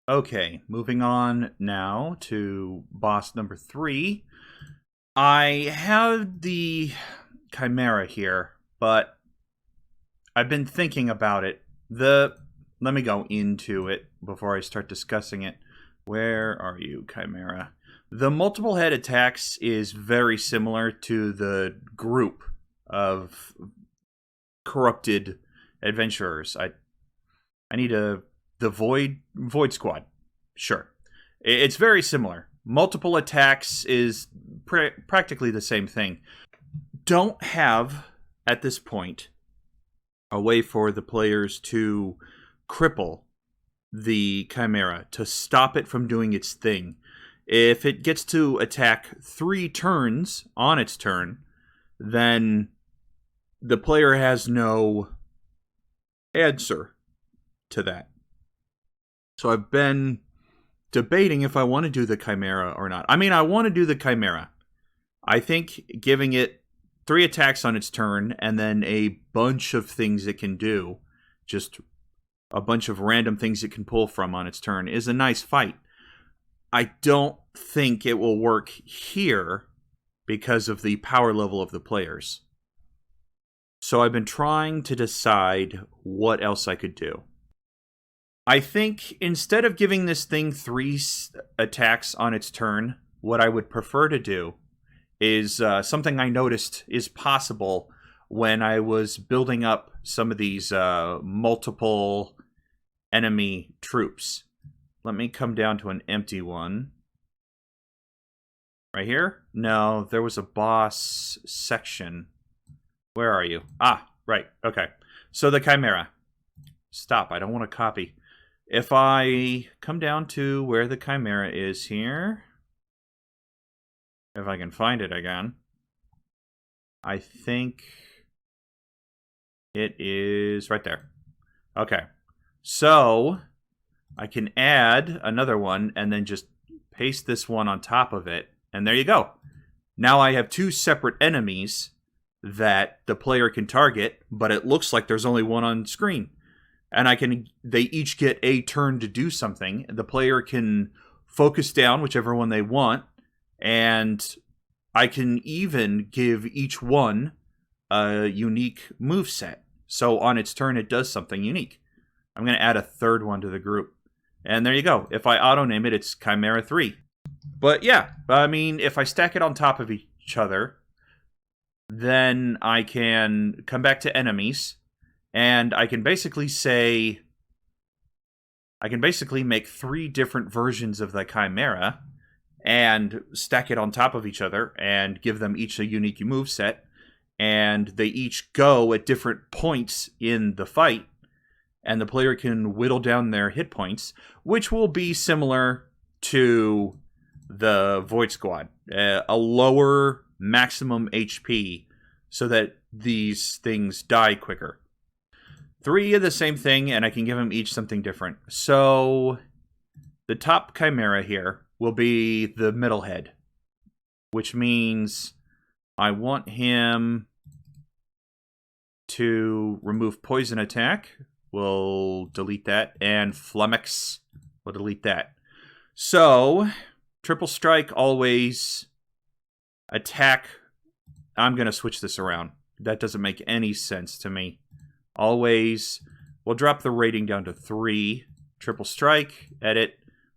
Okay, moving on now to boss number 3. I have the Chimera here, but I've been thinking about it. Let me go into it before I start discussing it. Where are you, Chimera? The multiple head attacks is very similar to the group of corrupted adventurers. I need the Void Squad. Sure. It's very similar. Multiple attacks is practically the same thing. Don't have, at this point, a way for the players to cripple the Chimera, to stop it from doing its thing. If it gets to attack 3 turns on its turn, then the player has no answer to that. So I've been debating if I want to do the Chimera or not. I mean, I want to do the Chimera. I think giving it 3 attacks on its turn and then a bunch of things it can do, just a bunch of random things it can pull from on its turn, is a nice fight. I don't think it will work here because of the power level of the players. So I've been trying to decide what else I could do. I think instead of giving this thing 3 attacks on its turn, what I would prefer to do is something I noticed is possible when I was building up some of these multiple enemy troops. Let me come down to an empty one. Right here? No, there was a boss section. Where are you? Ah, right. Okay. So the Chimera. Stop. I don't want to copy. If I come down to where the Chimera is here, if I can find it again, I think it is right there. Okay. So I can add another one and then just paste this one on top of it. And there you go. Now I have 2 separate enemies that the player can target, but it looks like there's only one on screen. And they each get a turn to do something. The player can focus down whichever one they want, and I can even give each one a unique move set. So on its turn, it does something unique. I'm going to add a 3rd one to the group. And there you go. If I auto-name it, it's Chimera 3. But yeah, I mean, if I stack it on top of each other, then I can come back to enemies, and I can basically make 3 different versions of the Chimera and stack it on top of each other and give them each a unique move set, and they each go at different points in the fight, and the player can whittle down their hit points, which will be similar to the Void Squad. A lower maximum HP so that these things die quicker. 3 of the same thing, and I can give them each something different. So the top Chimera here will be the middle head, which means I want him to remove poison attack. We'll delete that, and flummox. We'll delete that. So triple strike always attack. I'm going to switch this around. That doesn't make any sense to me. Always, we'll drop the rating down to 3. Triple strike, edit.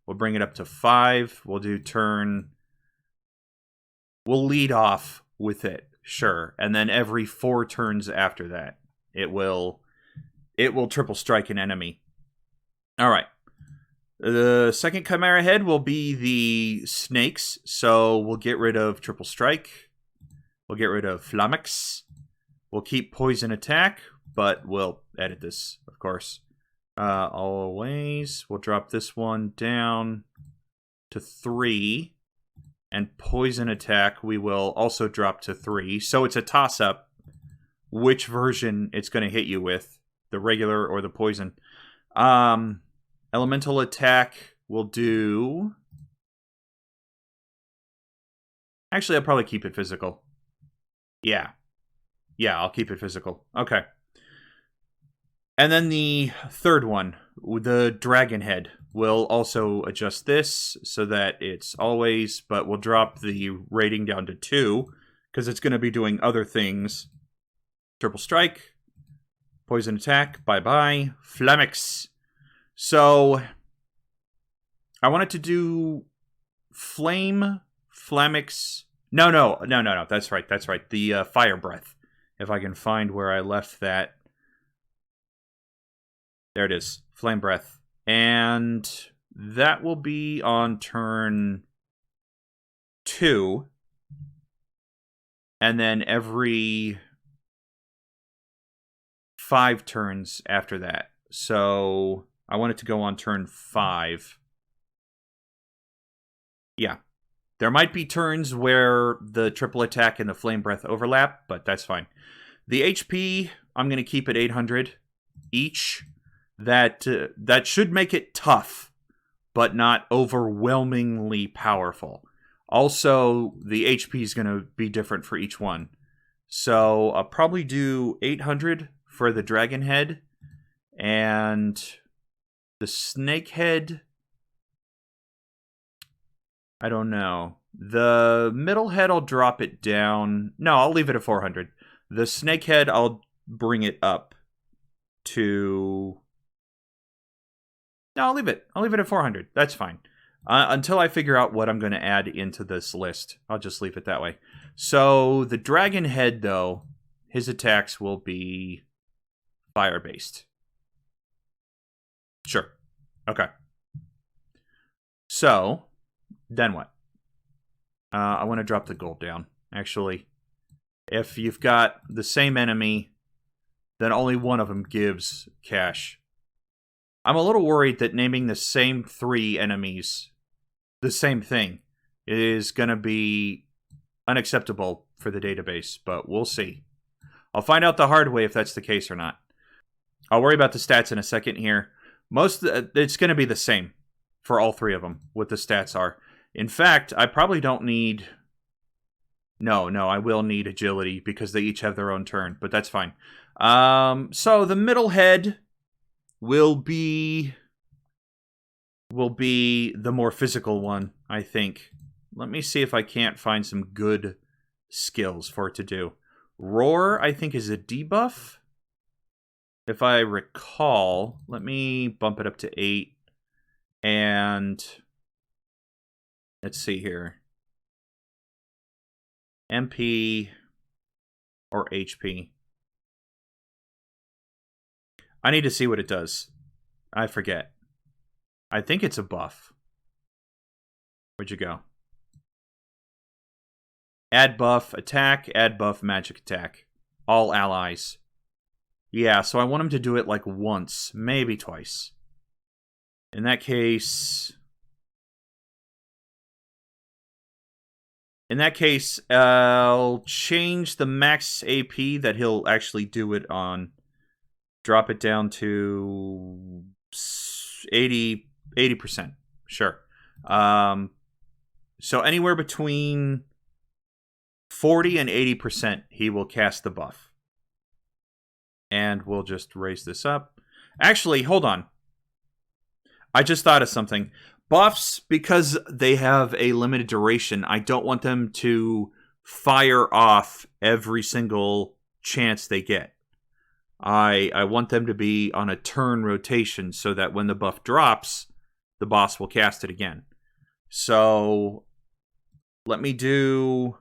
We'll bring it up to 5. We'll do turn. We'll lead off with it, sure. And then every 4 turns after that, it will triple strike an enemy. All right. The second Chimera head will be the snakes. So we'll get rid of triple strike. We'll get rid of flummox. We'll keep poison attack, but we'll edit this, of course. Always. We'll drop this one down to 3. And poison attack we will also drop to 3. So it's a toss-up which version it's going to hit you with, the regular or the poison. Elemental attack will do... Actually, I'll probably keep it physical. Yeah, I'll keep it physical. Okay. And then the third one, the dragon head, will also adjust this so that it's always, but we'll drop the rating down to 2 because it's going to be doing other things. Triple strike, poison attack, bye-bye, Flamix. So I wanted to do flame, Flamix. No, that's right. The fire breath. If I can find where I left that. There it is. Flame breath. And that will be on turn 2. And then every 5 turns after that. So I want it to go on turn 5. Yeah. There might be turns where the triple attack and the flame breath overlap, but that's fine. The HP, I'm going to keep at 800 each. That should make it tough, but not overwhelmingly powerful. Also, the HP is going to be different for each one. So I'll probably do 800 for the dragon head, and the snake head, I don't know. The middle head, I'll drop it down. No, I'll leave it at 400. The snake head, I'll bring it up to... No, I'll leave it. I'll leave it at 400. That's fine. Until I figure out what I'm going to add into this list. I'll just leave it that way. So, the dragon head, though, his attacks will be fire-based. Sure. Okay. So, then what? I want to drop the gold down, actually. If you've got the same enemy, then only one of them gives cash. I'm a little worried that naming the same 3 enemies the same thing is going to be unacceptable for the database, but we'll see. I'll find out the hard way if that's the case or not. I'll worry about the stats in a second here. It's going to be the same for all 3 of them, what the stats are. In fact, I probably don't need... No, I will need agility because they each have their own turn, but that's fine. So the middle head will be the more physical one, I think. Let me see if I can't find some good skills for it to do. Roar, I think, is a debuff. If I recall, let me bump it up to 8. And let's see here. MP or HP. I need to see what it does. I forget. I think it's a buff. Where'd you go? Add buff, attack, add buff, magic attack. All allies. Yeah, so I want him to do it like once, maybe twice. In that case... I'll change the max AP that he'll actually do it on. Drop it down to 80%. Sure. So anywhere between 40 and 80%, he will cast the buff. And we'll just raise this up. Actually, hold on. I just thought of something. Buffs, because they have a limited duration, I don't want them to fire off every single chance they get. I want them to be on a turn rotation so that when the buff drops, the boss will cast it again. So, let me do...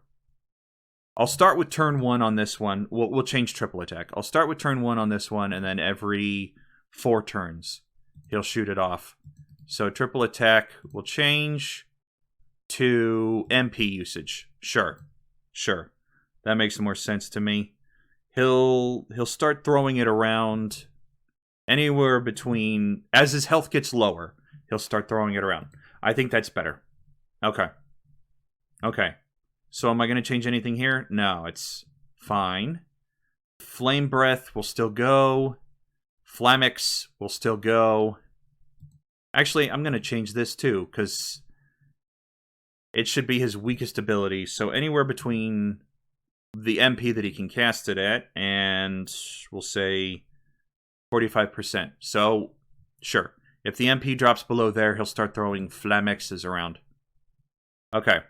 I'll start with turn 1 on this one. We'll change triple attack. I'll start with turn 1 on this one, and then every 4 turns, he'll shoot it off. So, triple attack will change to MP usage. Sure. That makes more sense to me. He'll start throwing it around anywhere between... As his health gets lower, he'll start throwing it around. I think that's better. Okay. So am I going to change anything here? No, it's fine. Flame Breath will still go. Flamix will still go. Actually, I'm going to change this too, because it should be his weakest ability. So anywhere between the MP that he can cast it at, and we'll say 45%. So, sure. If the MP drops below there, he'll start throwing Flamexes around. Okay.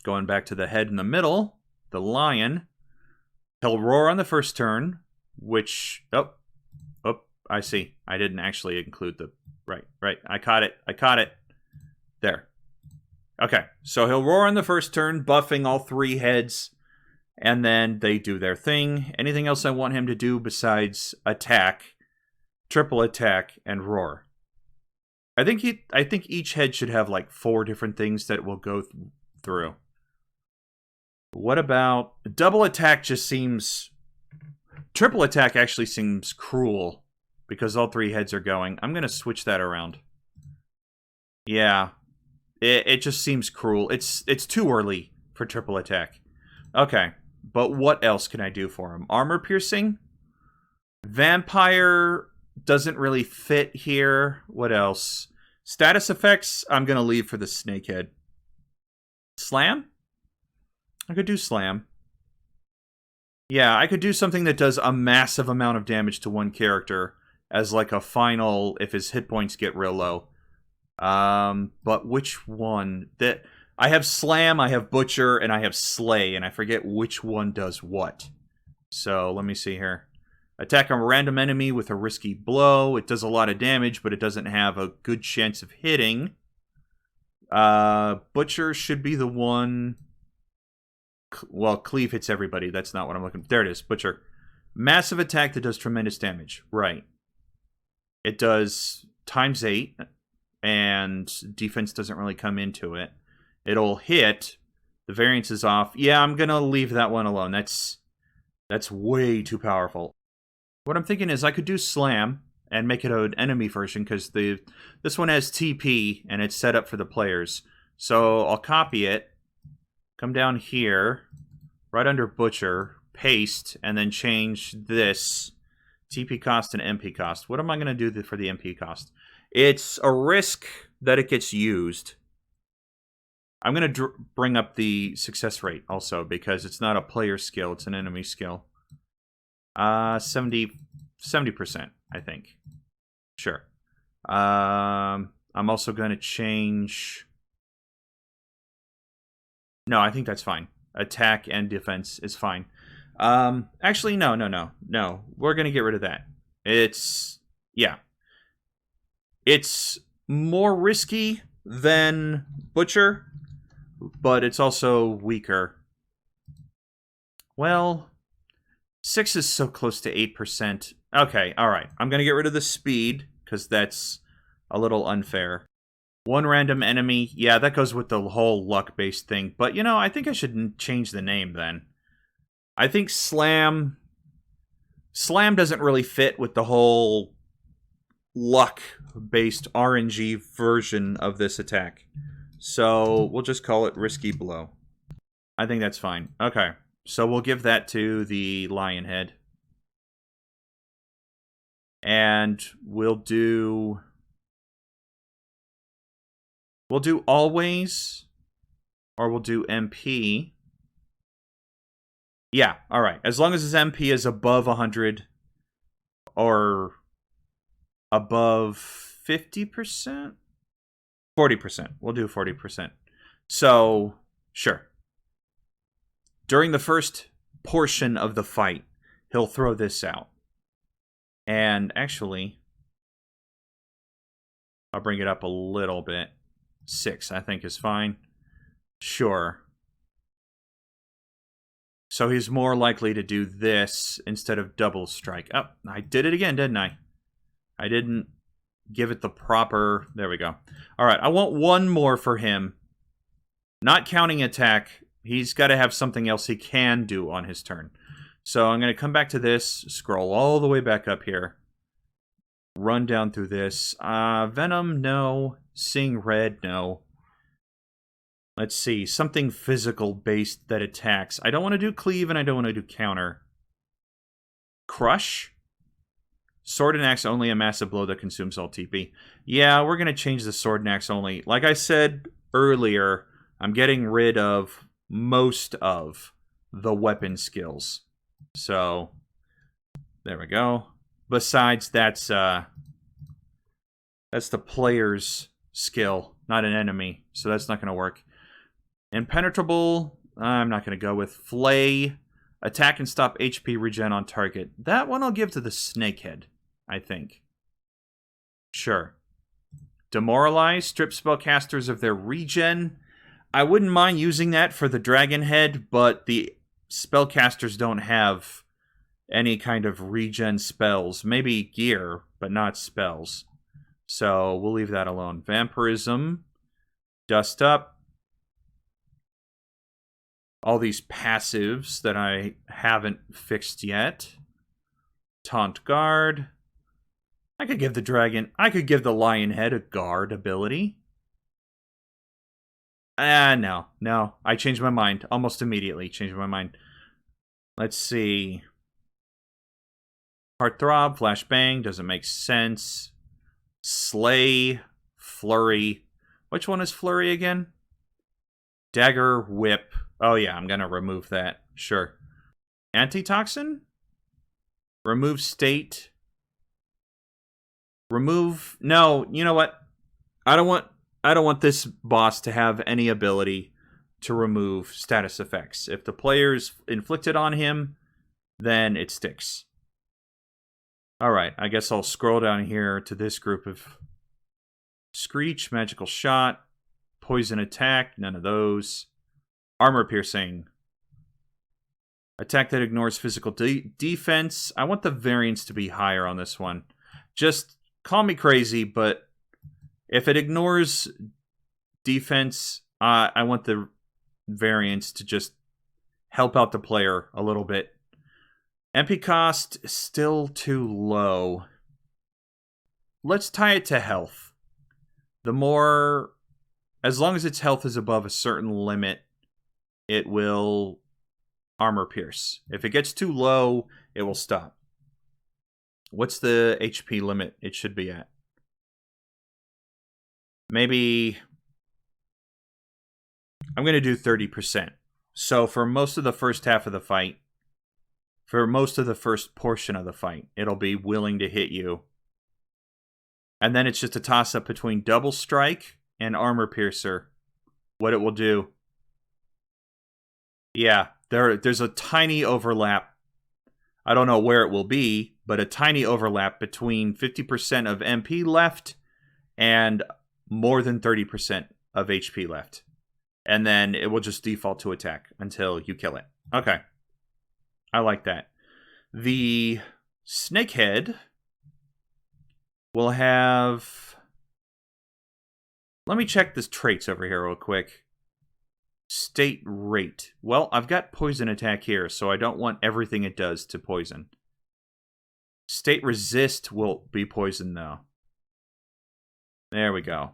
Going back to the head in the middle, the lion. He'll roar on the first turn, which... Oh, I see. I didn't actually include the... Right. I caught it. There. Okay, so he'll roar on the first turn, buffing all 3 heads, and then they do their thing. Anything else I want him to do besides attack, triple attack, and roar? I think each head should have like 4 different things that will go through. What about double attack? Just seems... Triple attack actually seems cruel because all 3 heads are going. I'm going to switch that around. Yeah. It just seems cruel. It's too early for triple attack. Okay, but what else can I do for him? Armor piercing? Vampire doesn't really fit here. What else? Status effects, I'm going to leave for the snakehead. Slam? I could do slam. Yeah, I could do something that does a massive amount of damage to one character as like a final if his hit points get real low. But which one? I have Slam, I have Butcher, and I have Slay, and I forget which one does what. So, let me see here. Attack a random enemy with a risky blow. It does a lot of damage, but it doesn't have a good chance of hitting. Butcher should be the one... Well, Cleave hits everybody. That's not what I'm looking for. There it is, Butcher. Massive attack that does tremendous damage. Right. It does times 8. And defense doesn't really come into it. It'll hit. The variance is off. Yeah, I'm going to leave that one alone. That's way too powerful. What I'm thinking is I could do Slam and make it an enemy version because this one has TP and it's set up for the players. So I'll copy it, come down here, right under Butcher, paste, and then change this TP cost and MP cost. What am I going to do for the MP cost? It's a risk that it gets used. I'm going to bring up the success rate also because it's not a player skill, it's an enemy skill. 70%, I think. Sure. I'm also going to change... No, I think that's fine. Attack and defense is fine. Actually, no. We're going to get rid of that. Yeah. It's more risky than Butcher, but it's also weaker. Well, 6 is so close to 8%. Okay, alright. I'm going to get rid of the speed, because that's a little unfair. One random enemy. Yeah, that goes with the whole luck-based thing. But, you know, I think I should change the name then. I think Slam doesn't really fit with the whole luck-based RNG version of this attack. So we'll just call it Risky Blow. I think that's fine. Okay, so we'll give that to the lion head. And we'll do always, or we'll do MP. Yeah, alright. As long as his MP is above 100 or above 50%? 40%. We'll do 40%. So, sure. During the first portion of the fight, he'll throw this out. And actually, I'll bring it up a little bit. 6, I think, is fine. Sure. So he's more likely to do this instead of double strike. Oh, I did it again, didn't I? I didn't give it the proper... There we go. Alright, I want one more for him. Not counting attack. He's got to have something else he can do on his turn. So I'm going to come back to this, scroll all the way back up here. Run down through this. Venom, no. Seeing red, no. Let's see. Something physical-based that attacks. I don't want to do cleave and I don't want to do counter. Crush? Sword and axe only, a massive blow that consumes all TP. Yeah, we're going to change the sword and axe only. Like I said earlier, I'm getting rid of most of the weapon skills. So, there we go. Besides, that's the player's skill, not an enemy, so that's not going to work. Impenetrable, I'm not going to go with. Flay, attack and stop HP regen on target. That one I'll give to the snakehead, I think. Sure. Demoralize, strip spellcasters of their regen. I wouldn't mind using that for the dragon head, but the spellcasters don't have any kind of regen spells. Maybe gear, but not spells. So we'll leave that alone. Vampirism, dust up. All these passives that I haven't fixed yet. Taunt guard. I could give the lion head a guard ability. No. I changed my mind. Almost immediately changed my mind. Let's see. Heartthrob, flashbang, doesn't make sense. Slay, flurry. Which one is flurry again? Dagger, whip. Oh yeah, I'm gonna remove that. Sure. Antitoxin? Remove state. Remove... No, you know what? I don't want this boss to have any ability to remove status effects. If the player's inflicted on him, then it sticks. Alright, I guess I'll scroll down here to this group of... Screech, magical shot, poison attack, none of those. Armor piercing. Attack that ignores physical defense. I want the variance to be higher on this one. Just call me crazy, but if it ignores defense, I want the variance to just help out the player a little bit. MP cost still too low. Let's tie it to health. As long as its health is above a certain limit, it will armor pierce. If it gets too low, it will stop. What's the HP limit it should be at? Maybe I'm going to do 30%. So for most of the first half of the fight, for most of the first portion of the fight, it'll be willing to hit you. And then it's just a toss-up between double strike and armor piercer. What it will do. Yeah, there's a tiny overlap. I don't know where it will be, but a tiny overlap between 50% of MP left and more than 30% of HP left. And then it will just default to attack until you kill it. Okay. I like that. The snakehead will have... Let me check this traits over here real quick. State rate. Well, I've got poison attack here, so I don't want everything it does to poison. State resist will be poison, though. There we go.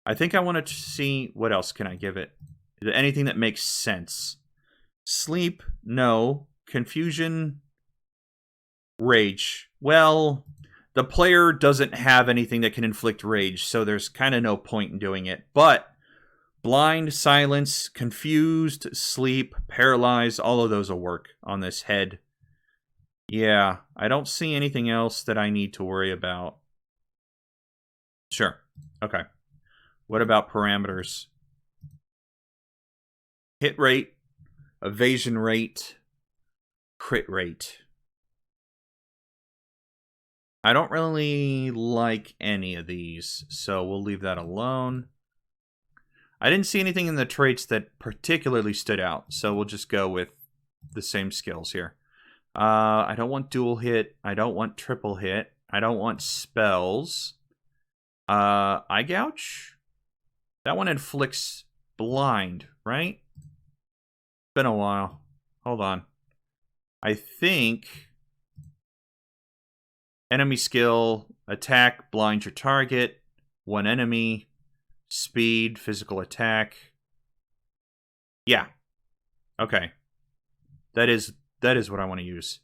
I think I want to see what else can I give it. Is there anything that makes sense? Sleep, no. Confusion, rage. Well, the player doesn't have anything that can inflict rage, so there's kind of no point in doing it. But blind, silence, confused, sleep, paralyze, all of those will work on this head. Yeah, I don't see anything else that I need to worry about. Sure. Okay. What about parameters? Hit rate, evasion rate, crit rate. I don't really like any of these, so we'll leave that alone. I didn't see anything in the traits that particularly stood out, so we'll just go with the same skills here. I don't want dual hit. I don't want triple hit. I don't want spells. Eye gouge? That one inflicts blind, right? It's been a while. Hold on. I think enemy skill, attack, blind your target, one enemy, speed, physical attack. Yeah. Okay. That is what I want to use.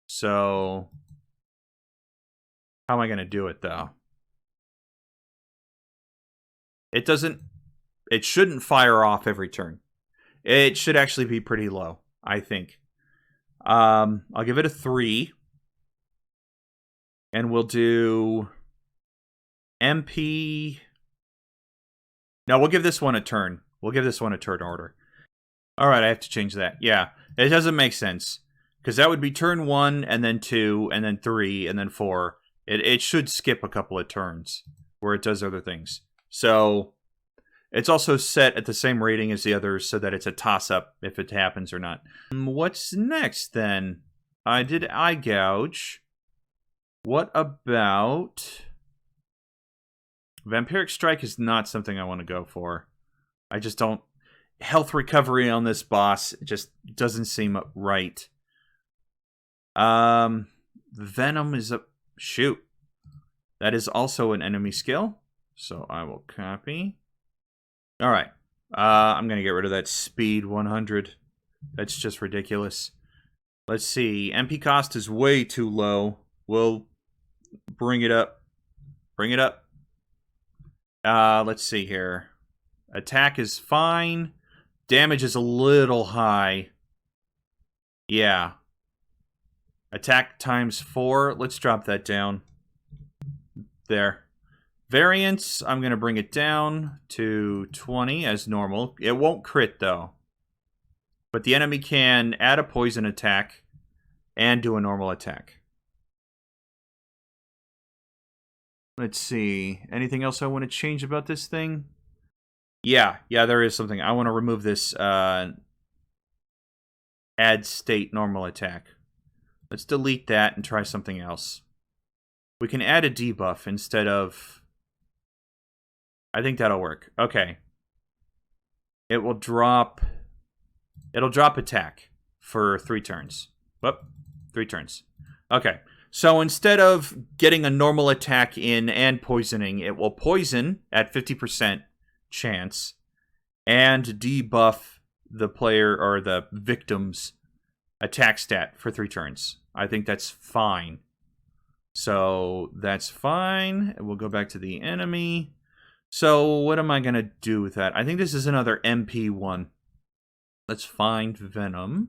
So how am I going to do it though? It shouldn't fire off every turn. It should actually be pretty low, I think. I'll give it a 3. And we'll do MP. No, we'll give this one a turn. We'll give this one a turn order. Alright, I have to change that. Yeah, it doesn't make sense. Because that would be turn 1, and then 2, and then 3, and then 4. It should skip a couple of turns where it does other things. So, it's also set at the same rating as the others so that it's a toss-up if it happens or not. What's next, then? I did eye gouge. What about... Vampiric Strike is not something I want to go for. I just don't... Health recovery on this boss just doesn't seem right. Venom is a... Shoot. That is also an enemy skill. So I will copy. Alright. I'm going to get rid of that speed 100. That's just ridiculous. Let's see. MP cost is way too low. We'll bring it up. Bring it up. Let's see here. Attack is fine. Damage is a little high. Yeah. Attack times 4. Let's drop that down. There. Variance, I'm going to bring it down to 20 as normal. It won't crit, though. But the enemy can add a poison attack and do a normal attack. Let's see. Anything else I want to change about this thing? Yeah, there is something. I want to remove this add state normal attack. Let's delete that and try something else. We can add a debuff instead of... I think that'll work. Okay. It will drop... It'll drop attack for 3 turns. Whoop. 3 turns. Okay. So instead of getting a normal attack in and poisoning, it will poison at 50% chance and debuff the player or the victim's attack stat for 3 turns. I think that's fine. So that's fine. We'll go back to the enemy. So what am I going to do with that? I think this is another MP one. Let's find Venom.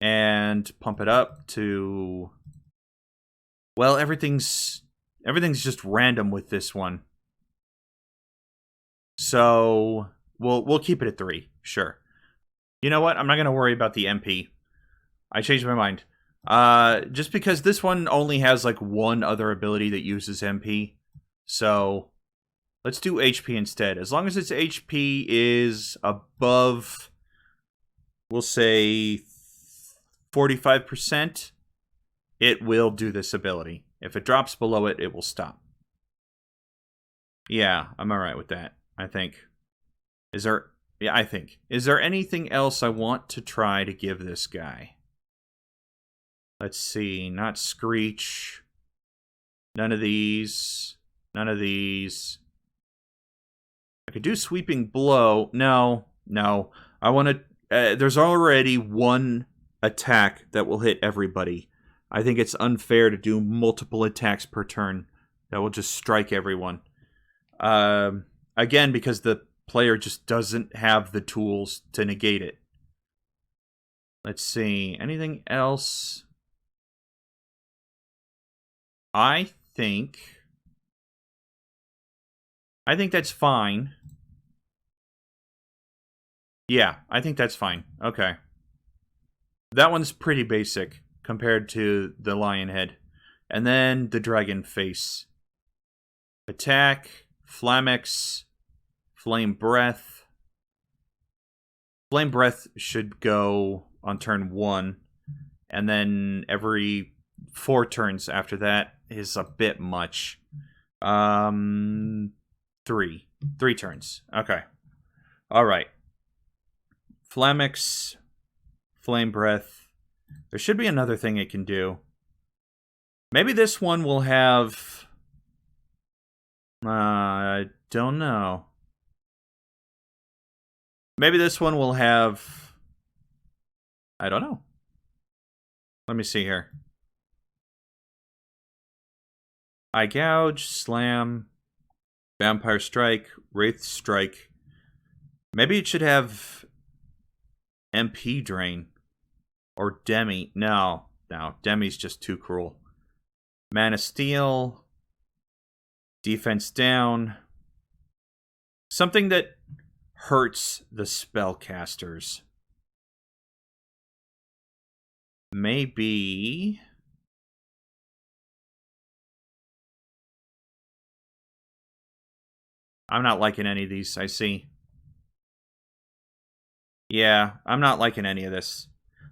And pump it up to... Well, everything's just random with this one. So we'll keep it at 3, sure. You know what? I'm not going to worry about the MP. I changed my mind. Just because this one only has like one other ability that uses MP. So let's do HP instead. As long as its HP is above, we'll say 45%, it will do this ability. If it drops below it, it will stop. Yeah, I'm alright with that, I think. Is there... Yeah, I think. Is there anything else I want to try to give this guy? Let's see. Not Screech. None of these. None of these. I could do Sweeping Blow. No. I want to... there's already one attack that will hit everybody. I think it's unfair to do multiple attacks per turn that will just strike everyone. Again, because the player just doesn't have the tools to negate it. Let's see. Anything else? I think that's fine. Yeah, I think that's fine. Okay. That one's pretty basic compared to the lion head. And then the dragon face. Attack, Flamex, Flame Breath. Flame Breath should go on turn 1. And then every 4 turns after that is a bit much. 3. 3 turns. Okay. Alright. Flamex, Flame Breath. There should be another thing it can do. Maybe this one will have... I don't know. Maybe this one will have... I don't know. Let me see here. Eye Gouge, Slam, Vampire Strike, Wraith Strike. Maybe it should have MP Drain. Or Demi. No, Demi's just too cruel. Mana Steel. Defense down. Something that hurts the spellcasters. Maybe... I'm not liking any of these, I see. Yeah, I'm not liking any of this.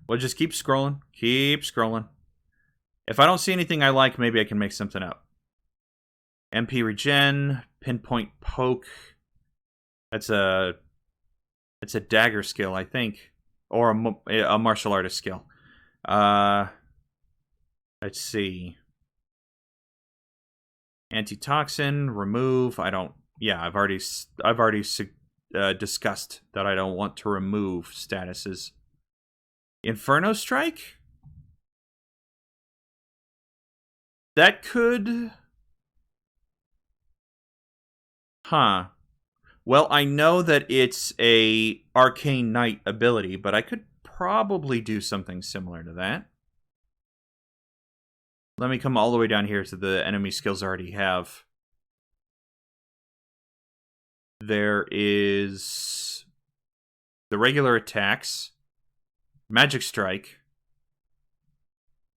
We'll just keep scrolling. Keep scrolling. If I don't see anything I like, maybe I can make something up. MP Regen, Pinpoint Poke. That's a dagger skill, I think. Or a martial artist skill. Let's see. Antitoxin, remove. I don't... Yeah, I've already discussed that I don't want to remove statuses. Inferno Strike? That could... Huh. Well, I know that it's a Arcane Knight ability, but I could probably do something similar to that. Let me come all the way down here to the enemy skills I already have. There is the regular attacks, Magic Strike,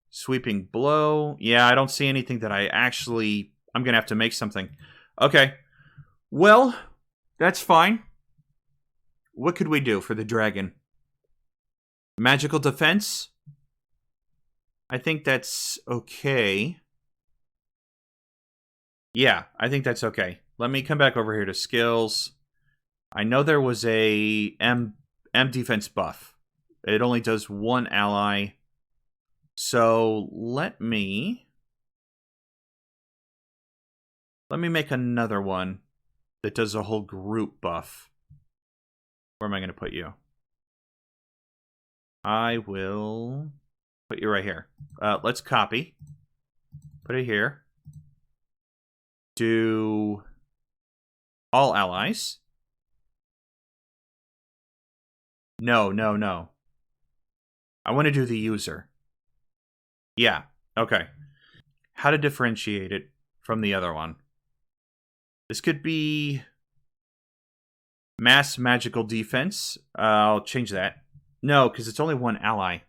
Sweeping Blow. Yeah, I don't see anything that I'm going to have to make something. Okay. Well, that's fine. What could we do for the dragon? Magical Defense? I think that's okay. Yeah, I think that's okay. Let me come back over here to skills. I know there was a M defense buff. It only does one ally. So let me make another one that does a whole group buff. Where am I going to put you? I will put you right here. Let's copy. Put it here. Do all allies. No. I want to do the user. Yeah, okay. How to differentiate it from the other one. This could be mass magical defense. I'll change that. No, because it's only one ally.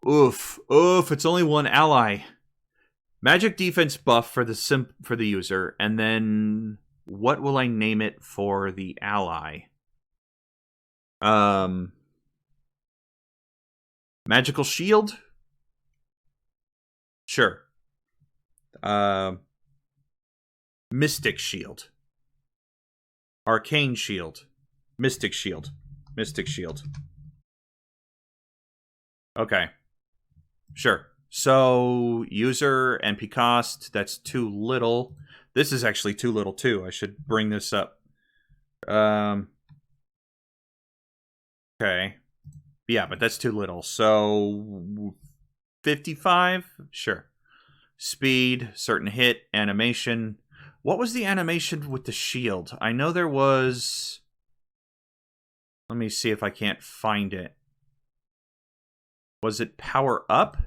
Oof, it's only one ally. Magic defense buff for the user, and then what will I name it for the ally? Magical shield? Sure. Mystic shield. Arcane shield. Mystic shield. Mystic shield. Okay. Sure. So, user, NP cost, that's too little. This is actually too little, too. I should bring this up. Okay. Yeah, but that's too little. So, 55? Sure. Speed, certain hit, animation. What was the animation with the shield? I know there was... Let me see if I can't find it. Was it power up?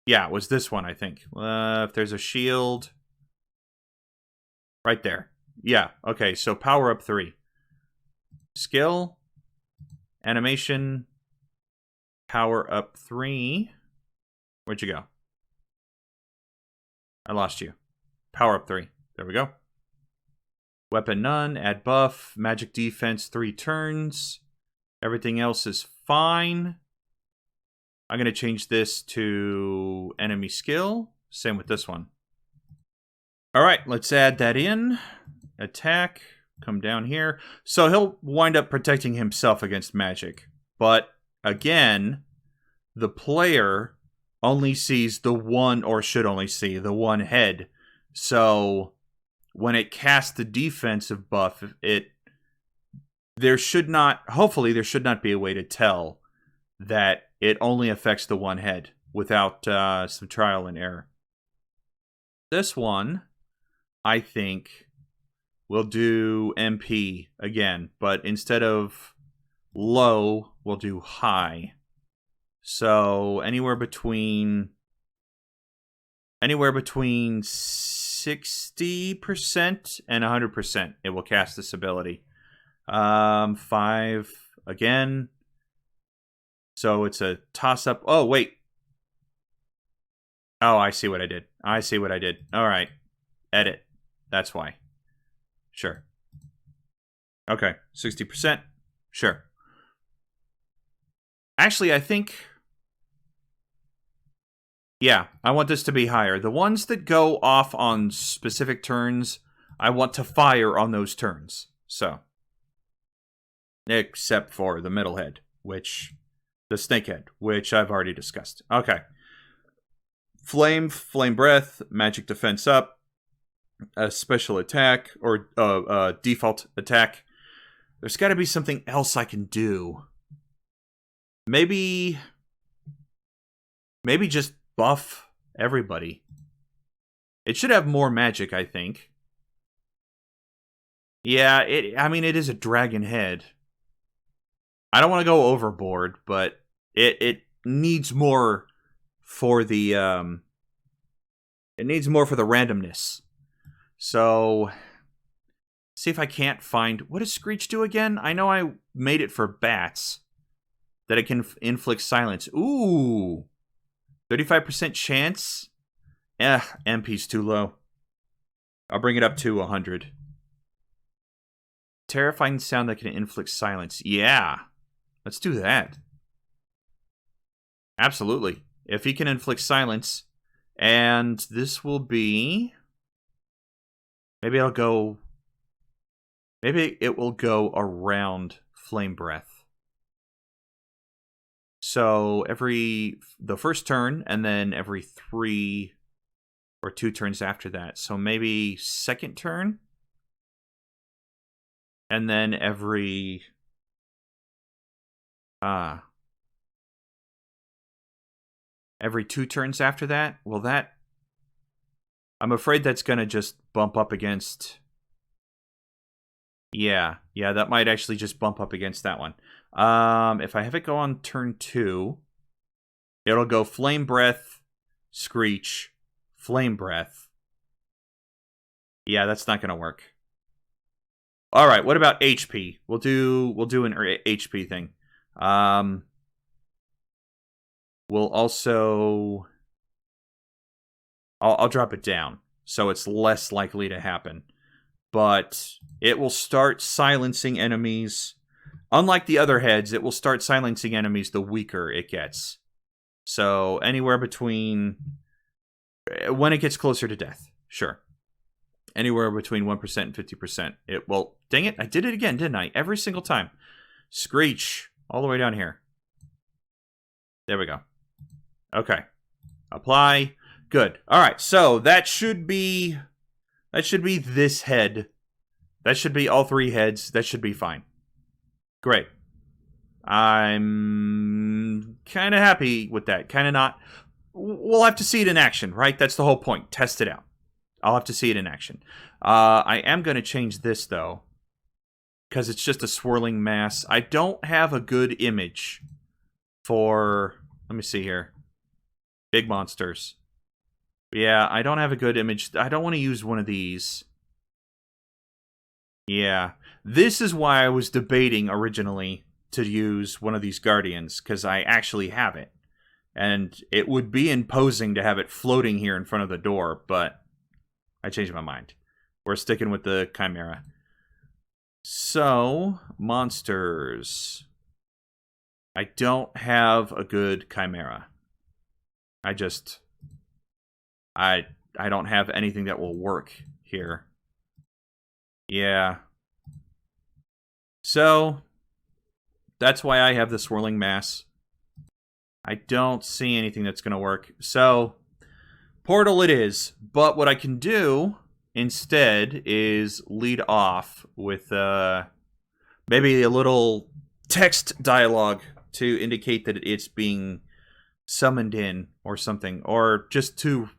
Yeah, it was this one, I think. If there's a shield... Right there. Yeah, okay, so power up 3. Skill. Animation. Power up 3. Where'd you go? I lost you. Power up 3. There we go. Weapon none. Add buff. Magic defense 3 turns. Everything else is fine. I'm going to change this to enemy skill. Same with this one. All right, let's add that in. Attack. Come down here. So he'll wind up protecting himself against magic. But again, the player only sees the one, or should only see the one head. So when it casts the defensive buff, hopefully there should not be a way to tell that it only affects the one head without some trial and error. This one, I think, we'll do MP again, but instead of low, we'll do high. So anywhere between 60% and 100%, it will cast this ability. 5 again. So it's a toss-up. Oh, wait. Oh, I see what I did. All right. Edit. That's why. Sure. Okay. 60%. Sure. Actually, I think... Yeah, I want this to be higher. The ones that go off on specific turns, I want to fire on those turns. So. Except for the middle head, which... The snake head, which I've already discussed. Okay. Flame breath, magic defense up, a special attack, or default attack. There's got to be something else I can do. Maybe just buff everybody. It should have more magic, I think. Yeah, it is a dragon head. I don't want to go overboard, but it needs more for the randomness. So see if I can't find... What does Screech do again? I know I made it for bats. That it can inflict silence. Ooh. 35% chance? MP's too low. I'll bring it up to 100. Terrifying sound that can inflict silence. Yeah. Let's do that. Absolutely. If he can inflict silence. And this will be... Maybe it will go around Flame Breath. So the first turn, and then every 3 or 2 turns after that. So maybe second turn? And then every 2 turns after that? Well, that... I'm afraid that's going to just bump up against... Yeah, that might actually just bump up against that one. If I have it go on turn 2, it'll go Flame Breath, Screech, Flame Breath. Yeah, that's not going to work. All right, what about HP? We'll do an HP thing. We'll also... I'll drop it down, so it's less likely to happen. But it will start silencing enemies. Unlike the other heads, it will start silencing enemies the weaker it gets. So anywhere between... When it gets closer to death, sure. Anywhere between 1% and 50%. Well, dang it, I did it again, didn't I? Every single time. Screech, all the way down here. There we go. Okay. Apply. Good. All right, so that should be this head. That should be all 3 heads. That should be fine. Great. I'm kind of happy with that. Kind of not. We'll have to see it in action, right? That's the whole point. Test it out. I'll have to see it in action. I am going to change this, though, because it's just a swirling mass. I don't have a good image for... Let me see here. Big monsters. Yeah, I don't have a good image. I don't want to use one of these. Yeah. This is why I was debating originally to use one of these Guardians, because I actually have it. And it would be imposing to have it floating here in front of the door, but I changed my mind. We're sticking with the Chimera. So, monsters. I don't have a good Chimera. I don't have anything that will work here. Yeah. So, that's why I have the swirling mass. I don't see anything that's going to work. So, portal it is. But what I can do instead is lead off with maybe a little text dialogue to indicate that it's being summoned in or something. Or just to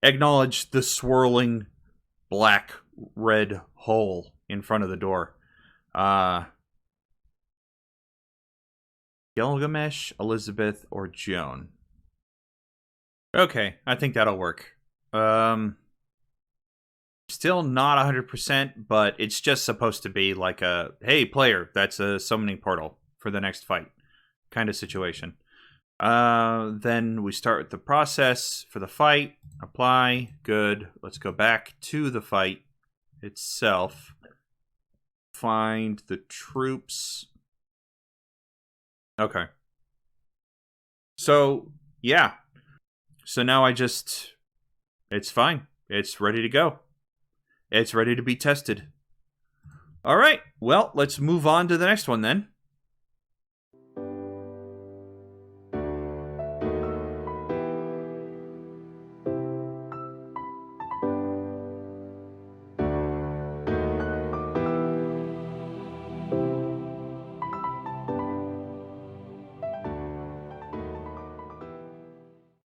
acknowledge the swirling black-red hole in front of the door. Gilgamesh, Elizabeth, or Joan. Okay, I think that'll work. Still not 100%, but it's just supposed to be like a, hey, player, that's a summoning portal for the next fight kind of situation. Then we start with the process for the fight. Apply. Good. Let's go back to the fight itself. Find the troops. Okay. So, yeah. So now it's fine. It's ready to go. It's ready to be tested. All right. Well, let's move on to the next one then.